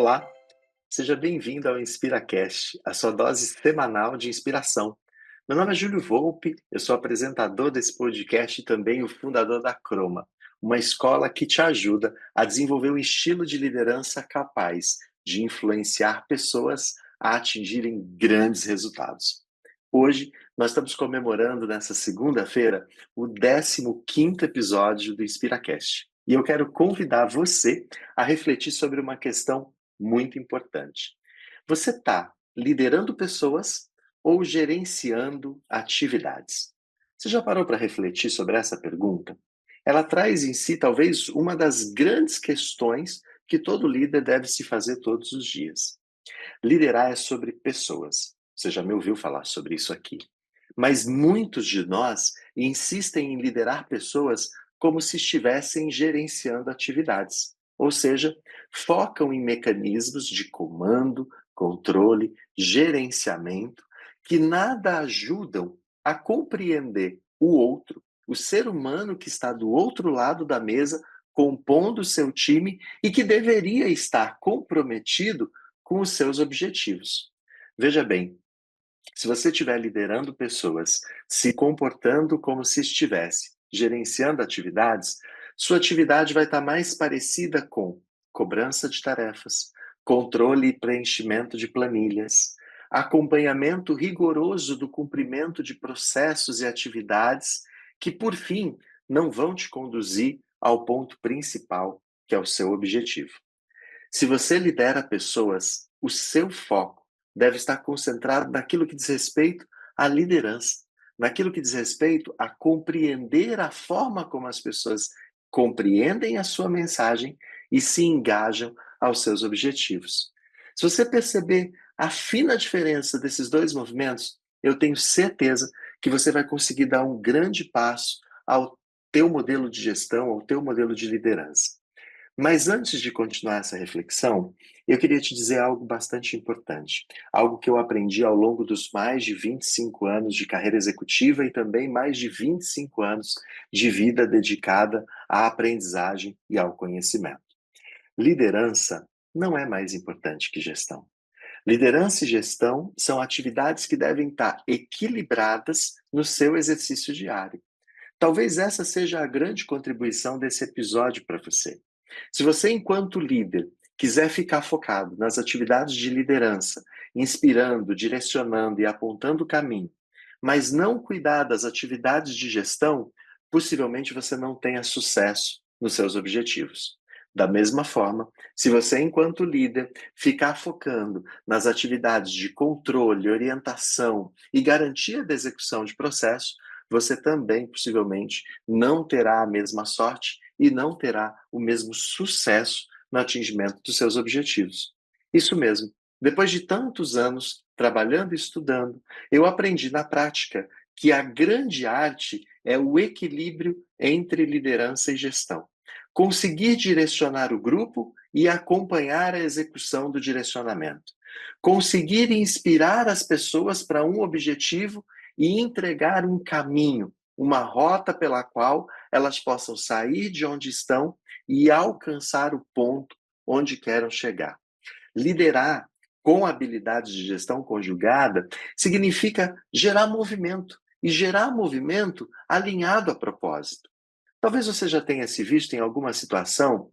Olá, seja bem-vindo ao InspiraCast, a sua dose semanal de inspiração. Meu nome é Júlio Volpe, eu sou apresentador desse podcast e também o fundador da Croma, uma escola que te ajuda a desenvolver um estilo de liderança capaz de influenciar pessoas a atingirem grandes resultados. Hoje, nós estamos comemorando nessa segunda-feira o 15º episódio do InspiraCast. E eu quero convidar você a refletir sobre uma questão muito importante. Você está liderando pessoas ou gerenciando atividades? Você já parou para refletir sobre essa pergunta? Ela traz em si talvez uma das grandes questões que todo líder deve se fazer todos os dias. Liderar é sobre pessoas. Você já me ouviu falar sobre isso aqui. Mas muitos de nós insistem em liderar pessoas como se estivessem gerenciando atividades. Ou seja, focam em mecanismos de comando, controle, gerenciamento, que nada ajudam a compreender o outro, o ser humano que está do outro lado da mesa, compondo o seu time e que deveria estar comprometido com os seus objetivos. Veja bem, se você estiver liderando pessoas, se comportando como se estivesse gerenciando atividades, sua atividade vai estar mais parecida com cobrança de tarefas, controle e preenchimento de planilhas, acompanhamento rigoroso do cumprimento de processos e atividades que, por fim, não vão te conduzir ao ponto principal, que é o seu objetivo. Se você lidera pessoas, o seu foco deve estar concentrado naquilo que diz respeito à liderança, naquilo que diz respeito a compreender a forma como as pessoas compreendem a sua mensagem e se engajam aos seus objetivos. Se você perceber a fina diferença desses dois movimentos, eu tenho certeza que você vai conseguir dar um grande passo ao teu modelo de gestão, ao teu modelo de liderança. Mas antes de continuar essa reflexão, eu queria te dizer algo bastante importante, algo que eu aprendi ao longo dos mais de 25 anos de carreira executiva e também mais de 25 anos de vida dedicada à aprendizagem e ao conhecimento. Liderança não é mais importante que gestão. Liderança e gestão são atividades que devem estar equilibradas no seu exercício diário. Talvez essa seja a grande contribuição desse episódio para você. Se você, enquanto líder, quiser ficar focado nas atividades de liderança, inspirando, direcionando e apontando o caminho, mas não cuidar das atividades de gestão, possivelmente você não tenha sucesso nos seus objetivos. Da mesma forma, se você, enquanto líder, ficar focando nas atividades de controle, orientação e garantia da execução de processo, você também possivelmente não terá a mesma sorte e não terá o mesmo sucesso no atingimento dos seus objetivos. Isso mesmo. Depois de tantos anos trabalhando e estudando, eu aprendi na prática que a grande arte é o equilíbrio entre liderança e gestão. Conseguir direcionar o grupo e acompanhar a execução do direcionamento. Conseguir inspirar as pessoas para um objetivo e entregar um caminho, uma rota pela qual elas possam sair de onde estão e alcançar o ponto onde querem chegar. Liderar com habilidades de gestão conjugada significa gerar movimento, e gerar movimento alinhado a propósito. Talvez você já tenha se visto em alguma situação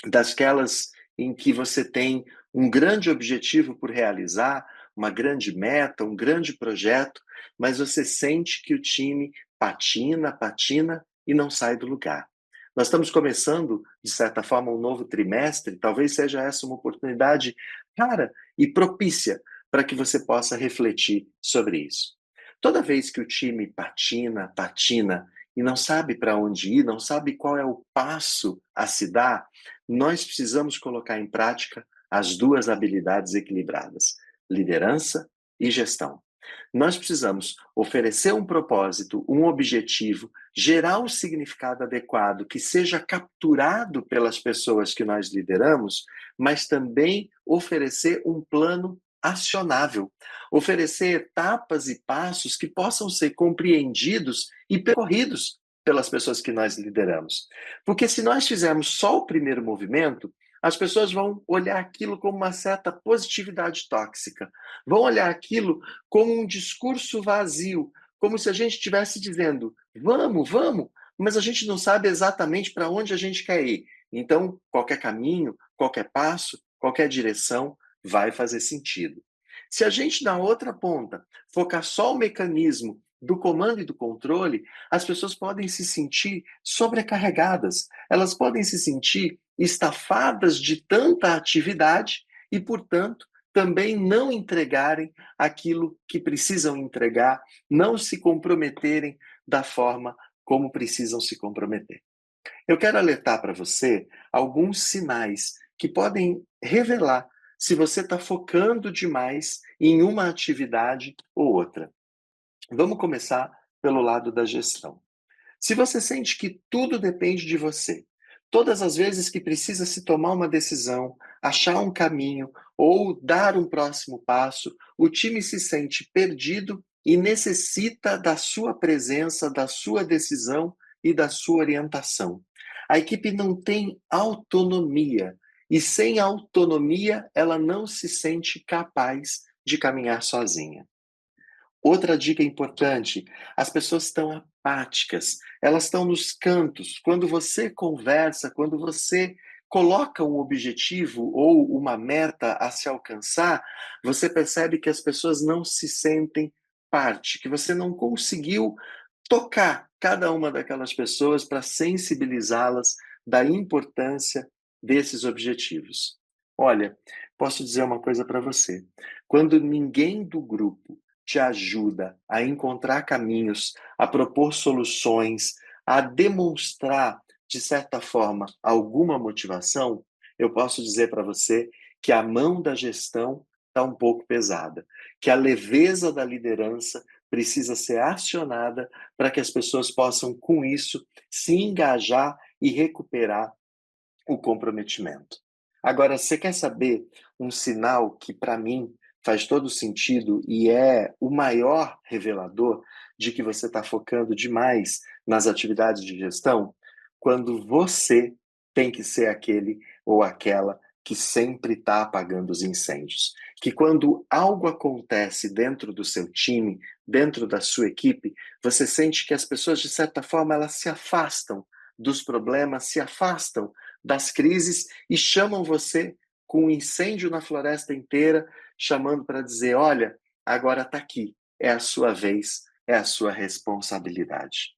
daquelas em que você tem um grande objetivo por realizar, uma grande meta, um grande projeto, mas você sente que o time patina e não sai do lugar. Nós estamos começando, de certa forma, um novo trimestre, talvez seja essa uma oportunidade rara e propícia para que você possa refletir sobre isso. Toda vez que o time patina e não sabe para onde ir, não sabe qual é o passo a se dar, nós precisamos colocar em prática as duas habilidades equilibradas, liderança e gestão. Nós precisamos oferecer um propósito, um objetivo, gerar um significado adequado que seja capturado pelas pessoas que nós lideramos, mas também oferecer um plano acionável, oferecer etapas e passos que possam ser compreendidos e percorridos pelas pessoas que nós lideramos. Porque se nós fizermos só o primeiro movimento, As pessoas vão olhar aquilo como uma certa positividade tóxica, vão olhar aquilo como um discurso vazio, como se a gente estivesse dizendo: vamos, vamos, mas a gente não sabe exatamente para onde a gente quer ir. Então, qualquer caminho, qualquer passo, qualquer direção vai fazer sentido. Se a gente, na outra ponta, focar só o mecanismo do comando e do controle, as pessoas podem se sentir sobrecarregadas, elas podem se sentir estafadas de tanta atividade e, portanto, também não entregarem aquilo que precisam entregar, não se comprometerem da forma como precisam se comprometer. Eu quero alertar para você alguns sinais que podem revelar se você está focando demais em uma atividade ou outra. Vamos começar pelo lado da gestão. Se você sente que tudo depende de você, todas as vezes que precisa se tomar uma decisão, achar um caminho ou dar um próximo passo, o time se sente perdido e necessita da sua presença, da sua decisão e da sua orientação. A equipe não tem autonomia e sem autonomia ela não se sente capaz de caminhar sozinha. Outra dica importante: as pessoas estão apáticas, elas estão nos cantos. Quando você conversa, quando você coloca um objetivo ou uma meta a se alcançar, você percebe que as pessoas não se sentem parte, que você não conseguiu tocar cada uma daquelas pessoas para sensibilizá-las da importância desses objetivos. Olha, posso dizer uma coisa para você: quando ninguém do grupo te ajuda a encontrar caminhos, a propor soluções, a demonstrar, de certa forma, alguma motivação, eu posso dizer para você que a mão da gestão está um pouco pesada, que a leveza da liderança precisa ser acionada para que as pessoas possam, com isso, se engajar e recuperar o comprometimento. Agora, você quer saber um sinal que, para mim, faz todo sentido e é o maior revelador de que você está focando demais nas atividades de gestão? Quando você tem que ser aquele ou aquela que sempre está apagando os incêndios. Que quando algo acontece dentro do seu time, dentro da sua equipe, você sente que as pessoas, de certa forma, elas se afastam dos problemas, se afastam das crises e chamam você com um incêndio na floresta inteira, chamando para dizer: olha, agora está aqui, é a sua vez, é a sua responsabilidade.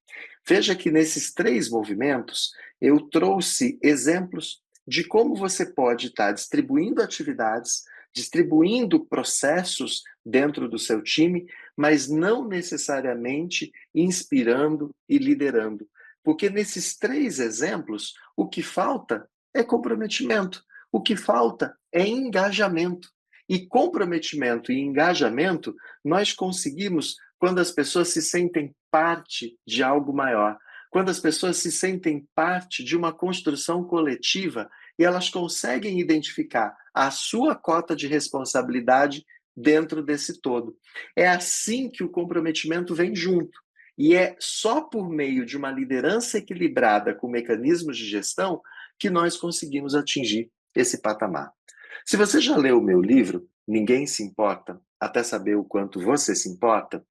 Veja que nesses três movimentos eu trouxe exemplos de como você pode estar distribuindo atividades, distribuindo processos dentro do seu time, mas não necessariamente inspirando e liderando. Porque nesses três exemplos, o que falta é comprometimento, o que falta é engajamento. E comprometimento e engajamento nós conseguimos quando as pessoas se sentem parte de algo maior, quando as pessoas se sentem parte de uma construção coletiva e elas conseguem identificar a sua cota de responsabilidade dentro desse todo. É assim que o comprometimento vem junto. E é só por meio de uma liderança equilibrada com mecanismos de gestão que nós conseguimos atingir esse patamar. Se você já leu o meu livro, Ninguém se importa, até saber o quanto você se importa,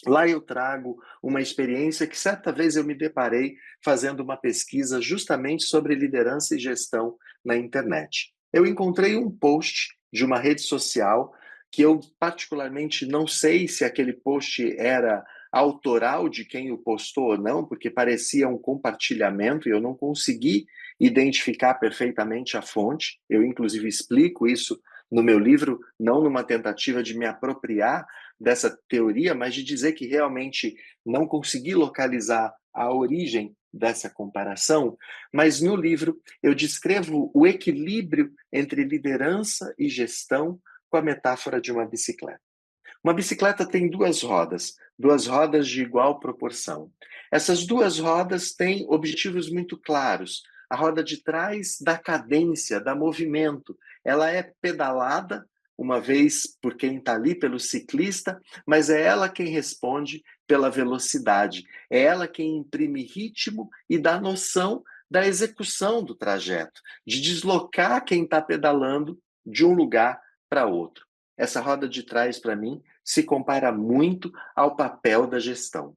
lá eu trago uma experiência que certa vez eu me deparei fazendo uma pesquisa justamente sobre liderança e gestão na internet. Eu encontrei um post de uma rede social que eu particularmente não sei se aquele post era autoral de quem o postou ou não, porque parecia um compartilhamento e eu não consegui identificar perfeitamente a fonte. Eu, inclusive, explico isso no meu livro, não numa tentativa de me apropriar dessa teoria, mas de dizer que realmente não consegui localizar a origem dessa comparação, mas no livro eu descrevo o equilíbrio entre liderança e gestão com a metáfora de uma bicicleta. Uma bicicleta tem duas rodas de igual proporção. Essas duas rodas têm objetivos muito claros. A roda de trás dá cadência, dá movimento. Ela é pedalada, uma vez por quem está ali, pelo ciclista, mas é ela quem responde pela velocidade. É ela quem imprime ritmo e dá noção da execução do trajeto, de deslocar quem está pedalando de um lugar para outro. Essa roda de trás, para mim, se compara muito ao papel da gestão.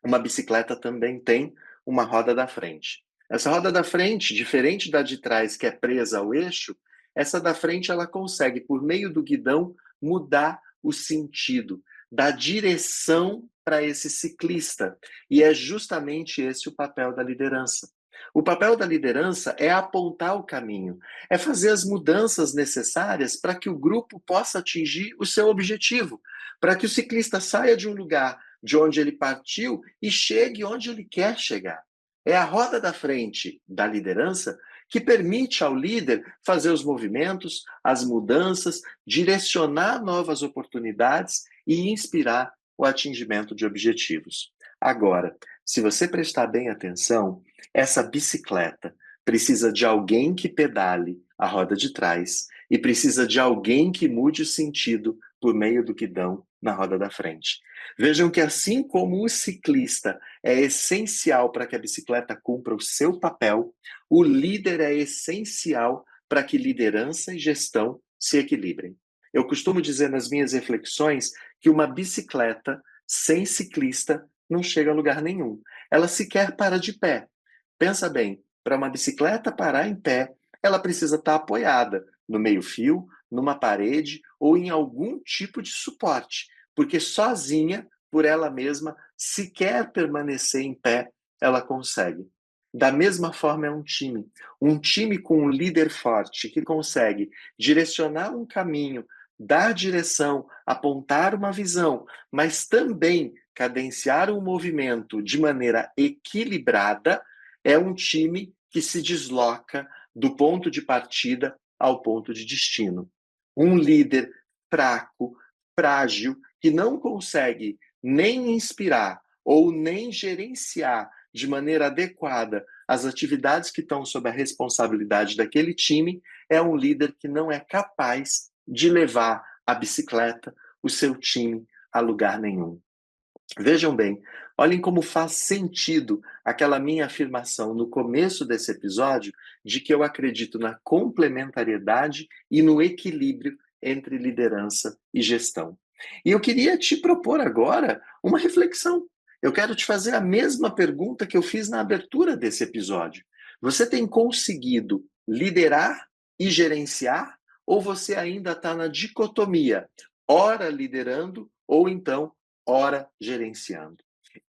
Uma bicicleta também tem uma roda da frente. Essa roda da frente, diferente da de trás, que é presa ao eixo, essa da frente ela consegue, por meio do guidão, mudar o sentido, dar direção para esse ciclista. E é justamente esse o papel da liderança. O papel da liderança é apontar o caminho, é fazer as mudanças necessárias para que o grupo possa atingir o seu objetivo, para que o ciclista saia de um lugar de onde ele partiu e chegue onde ele quer chegar. É a roda da frente da liderança que permite ao líder fazer os movimentos, as mudanças, direcionar novas oportunidades e inspirar o atingimento de objetivos. Agora, se você prestar bem atenção, essa bicicleta precisa de alguém que pedale a roda de trás e precisa de alguém que mude o sentido por meio do guidão na roda da frente. Vejam que assim como o ciclista é essencial para que a bicicleta cumpra o seu papel, o líder é essencial para que liderança e gestão se equilibrem. Eu costumo dizer nas minhas reflexões que uma bicicleta sem ciclista não chega a lugar nenhum. Ela sequer para de pé. Pensa bem, para uma bicicleta parar em pé, ela precisa estar apoiada no meio-fio, numa parede ou em algum tipo de suporte, porque sozinha, por ela mesma, sequer permanecer em pé, ela consegue. Da mesma forma é um time. Um time com um líder forte que consegue direcionar um caminho, dar direção, apontar uma visão, mas também cadenciar um movimento de maneira equilibrada, é um time que se desloca do ponto de partida ao ponto de destino. Um líder fraco, frágil, que não consegue nem inspirar ou nem gerenciar de maneira adequada as atividades que estão sob a responsabilidade daquele time, é um líder que não é capaz de levar a bicicleta, o seu time, a lugar nenhum. Vejam bem, olhem como faz sentido aquela minha afirmação no começo desse episódio de que eu acredito na complementariedade e no equilíbrio entre liderança e gestão. E eu queria te propor agora uma reflexão. Eu quero te fazer a mesma pergunta que eu fiz na abertura desse episódio. Você tem conseguido liderar e gerenciar, ou você ainda está na dicotomia, ora liderando ou então ora gerenciando?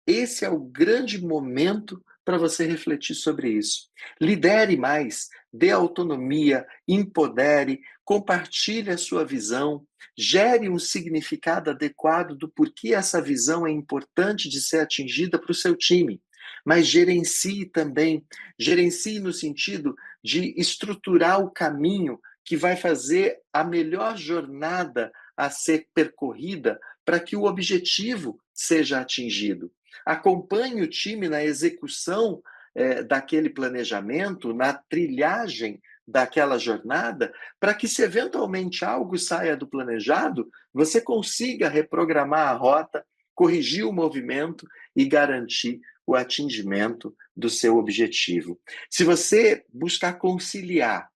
Esse é o grande momento para você refletir sobre isso. Lidere mais, dê autonomia, empodere, compartilhe a sua visão, gere um significado adequado do porquê essa visão é importante de ser atingida para o seu time. Mas gerencie também, gerencie no sentido de estruturar o caminho que vai fazer a melhor jornada a ser percorrida para que o objetivo seja atingido. Acompanhe o time na execução daquele planejamento, na trilhagem daquela jornada, para que, se eventualmente algo saia do planejado, você consiga reprogramar a rota, corrigir o movimento e garantir o atingimento do seu objetivo. Se você buscar conciliar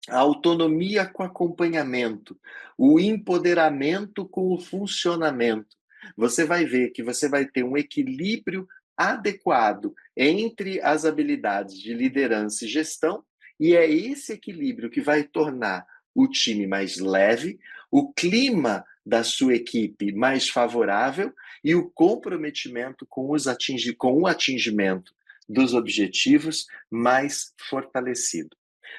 a autonomia com acompanhamento, o empoderamento com o funcionamento, você vai ver que você vai ter um equilíbrio adequado entre as habilidades de liderança e gestão, e é esse equilíbrio que vai tornar o time mais leve, o clima da sua equipe mais favorável e o comprometimento com o atingimento dos objetivos mais fortalecido.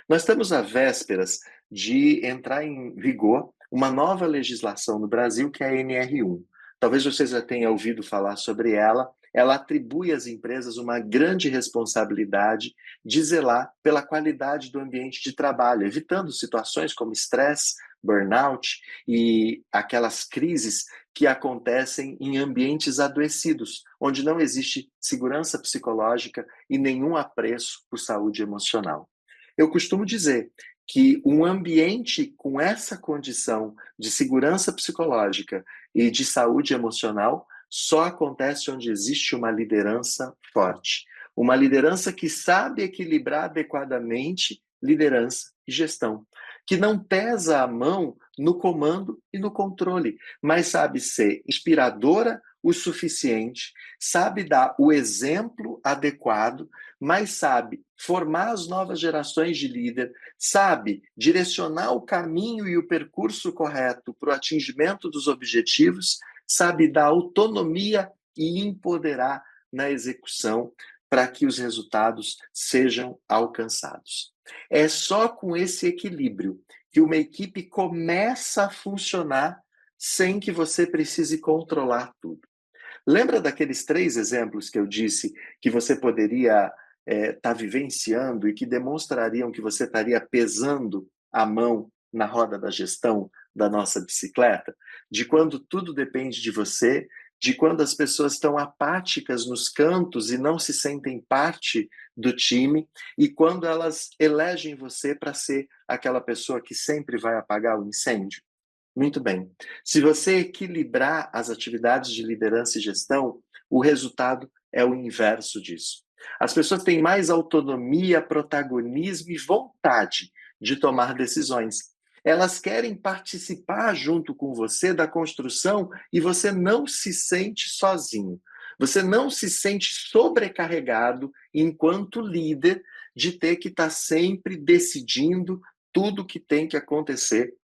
Nós estamos à vésperas de entrar em vigor uma nova legislação no Brasil, que é a NR1. Talvez você já tenha ouvido falar sobre ela. Ela atribui às empresas uma grande responsabilidade de zelar pela qualidade do ambiente de trabalho, evitando situações como estresse, burnout e aquelas crises que acontecem em ambientes adoecidos, onde não existe segurança psicológica e nenhum apreço por saúde emocional. Eu costumo dizer que um ambiente com essa condição de segurança psicológica e de saúde emocional só acontece onde existe uma liderança forte. Uma liderança que sabe equilibrar adequadamente liderança e gestão, que não pesa a mão no comando e no controle, mas sabe ser inspiradora o suficiente, sabe dar o exemplo adequado, mas sabe formar as novas gerações de líder, sabe direcionar o caminho e o percurso correto para o atingimento dos objetivos, sabe dar autonomia e empoderar na execução para que os resultados sejam alcançados. É só com esse equilíbrio que uma equipe começa a funcionar sem que você precise controlar tudo. Lembra daqueles 3 exemplos que eu disse que você poderia estar vivenciando e que demonstrariam que você estaria pesando a mão na roda da gestão da nossa bicicleta? De quando tudo depende de você, de quando as pessoas estão apáticas nos cantos e não se sentem parte do time, e quando elas elegem você para ser aquela pessoa que sempre vai apagar o incêndio. Muito bem. Se você equilibrar as atividades de liderança e gestão, o resultado é o inverso disso. As pessoas têm mais autonomia, protagonismo e vontade de tomar decisões. Elas querem participar junto com você da construção e você não se sente sozinho. Você não se sente sobrecarregado enquanto líder de ter que estar sempre decidindo tudo o que tem que acontecer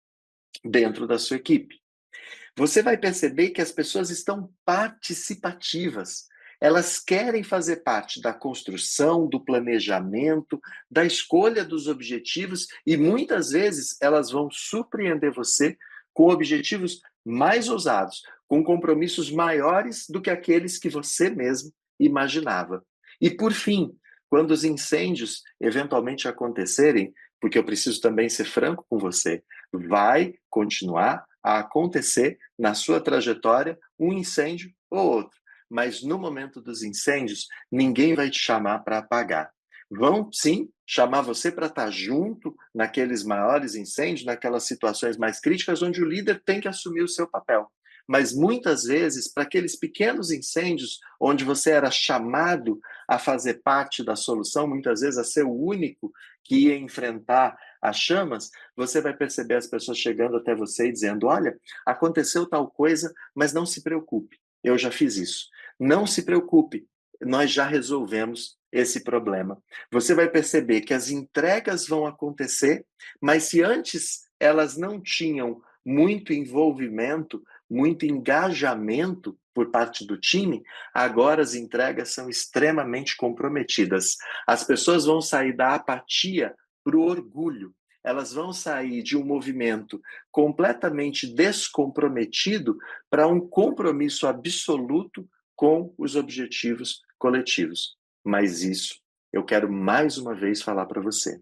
dentro da sua equipe. Você vai perceber que as pessoas estão participativas. Elas querem fazer parte da construção, do planejamento, da escolha dos objetivos e muitas vezes elas vão surpreender você com objetivos mais ousados, com compromissos maiores do que aqueles que você mesmo imaginava. E por fim, quando os incêndios eventualmente acontecerem, porque eu preciso também ser franco com você, vai continuar a acontecer na sua trajetória um incêndio ou outro. Mas no momento dos incêndios, ninguém vai te chamar para apagar. Vão, sim, chamar você para estar junto naqueles maiores incêndios, naquelas situações mais críticas, onde o líder tem que assumir o seu papel. Mas muitas vezes, para aqueles pequenos incêndios, onde você era chamado a fazer parte da solução, muitas vezes a ser o único que ia enfrentar as chamas, você vai perceber as pessoas chegando até você e dizendo: olha, aconteceu tal coisa, mas não se preocupe, eu já fiz isso. Não se preocupe, nós já resolvemos esse problema. Você vai perceber que as entregas vão acontecer, mas se antes elas não tinham muito envolvimento, muito engajamento por parte do time, agora as entregas são extremamente comprometidas. As pessoas vão sair da apatia para o orgulho. Elas vão sair de um movimento completamente descomprometido para um compromisso absoluto com os objetivos coletivos. Mas isso, eu quero mais uma vez falar para você.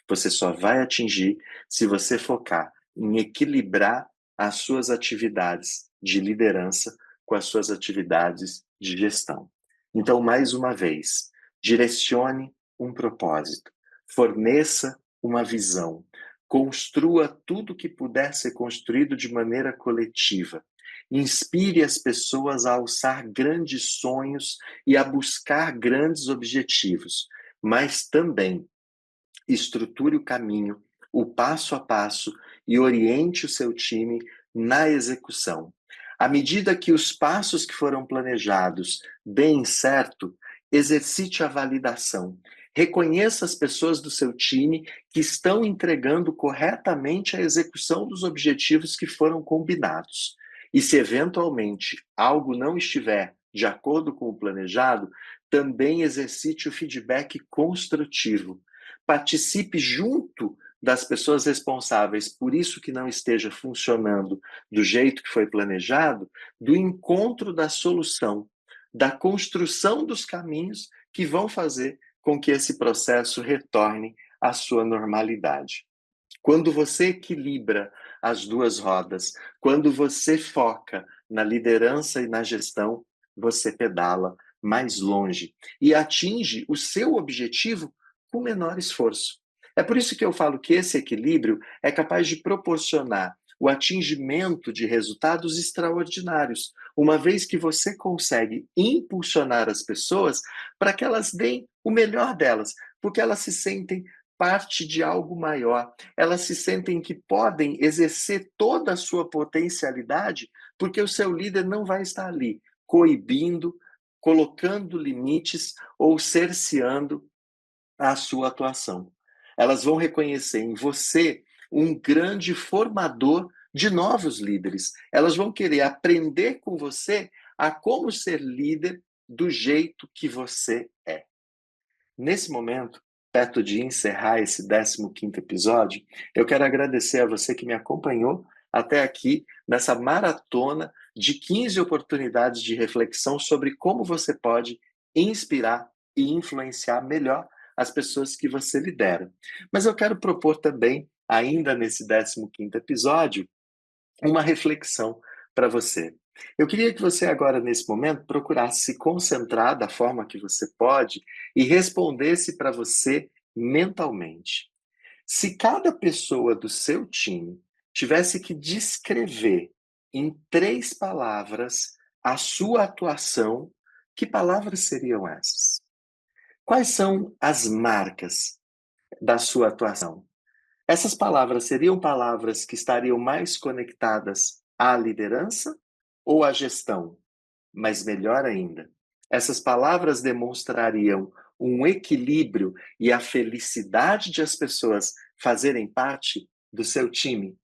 Você só vai atingir se você focar em equilibrar as suas atividades de liderança com as suas atividades de gestão. Então, mais uma vez, direcione um propósito, forneça uma visão, construa tudo que puder ser construído de maneira coletiva. Inspire as pessoas a alçar grandes sonhos e a buscar grandes objetivos, mas também estruture o caminho, o passo a passo e oriente o seu time na execução. À medida que os passos que foram planejados deem certo, exercite a validação. Reconheça as pessoas do seu time que estão entregando corretamente a execução dos objetivos que foram combinados. E se eventualmente algo não estiver de acordo com o planejado, também exercite o feedback construtivo. Participe junto das pessoas responsáveis por isso que não esteja funcionando do jeito que foi planejado, do encontro da solução, da construção dos caminhos que vão fazer com que esse processo retorne à sua normalidade. Quando você equilibra as duas rodas, quando você foca na liderança e na gestão, você pedala mais longe e atinge o seu objetivo com menor esforço. É por isso que eu falo que esse equilíbrio é capaz de proporcionar o atingimento de resultados extraordinários, uma vez que você consegue impulsionar as pessoas para que elas deem o melhor delas, porque elas se sentem parte de algo maior, elas se sentem que podem exercer toda a sua potencialidade, porque o seu líder não vai estar ali coibindo, colocando limites ou cerceando a sua atuação. Elas vão reconhecer em você um grande formador de novos líderes. Elas vão querer aprender com você a como ser líder do jeito que você é. Nesse momento, perto de encerrar esse 15º episódio, eu quero agradecer a você que me acompanhou até aqui nessa maratona de 15 oportunidades de reflexão sobre como você pode inspirar e influenciar melhor as pessoas que você lidera. Mas eu quero propor também, ainda nesse 15º episódio, uma reflexão para você. Eu queria que você agora, nesse momento, procurasse se concentrar da forma que você pode e respondesse para você mentalmente. Se cada pessoa do seu time tivesse que descrever em 3 palavras a sua atuação, que palavras seriam essas? Quais são as marcas da sua atuação? Essas palavras seriam palavras que estariam mais conectadas à liderança ou à gestão? Mas melhor ainda, essas palavras demonstrariam um equilíbrio e a felicidade de as pessoas fazerem parte do seu time?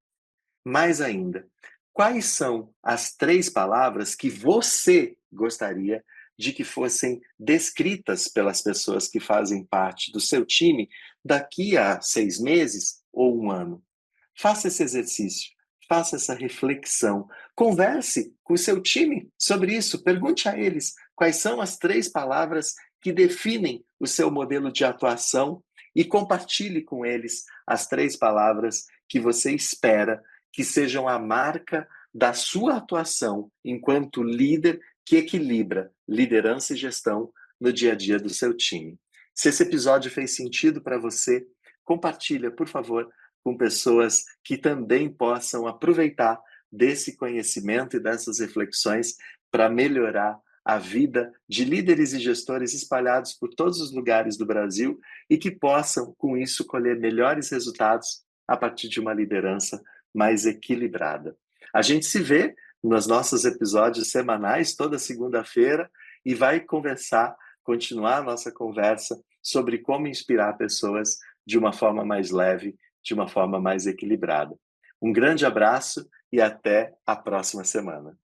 Mais ainda, quais são as 3 palavras que você gostaria de que fossem descritas pelas pessoas que fazem parte do seu time daqui a 6 meses ou 1 ano? Faça esse exercício, faça essa reflexão, converse com o seu time sobre isso, pergunte a eles quais são as 3 palavras que definem o seu modelo de atuação e compartilhe com eles as 3 palavras que você espera que sejam a marca da sua atuação enquanto líder que equilibra liderança e gestão no dia a dia do seu time. Se esse episódio fez sentido para você, compartilha, por favor, com pessoas que também possam aproveitar desse conhecimento e dessas reflexões para melhorar a vida de líderes e gestores espalhados por todos os lugares do Brasil e que possam, com isso, colher melhores resultados a partir de uma liderança mais equilibrada. A gente se vê nos nossos episódios semanais, toda segunda-feira, e vai conversar, continuar a nossa conversa sobre como inspirar pessoas de uma forma mais leve, de uma forma mais equilibrada. Um grande abraço e até a próxima semana.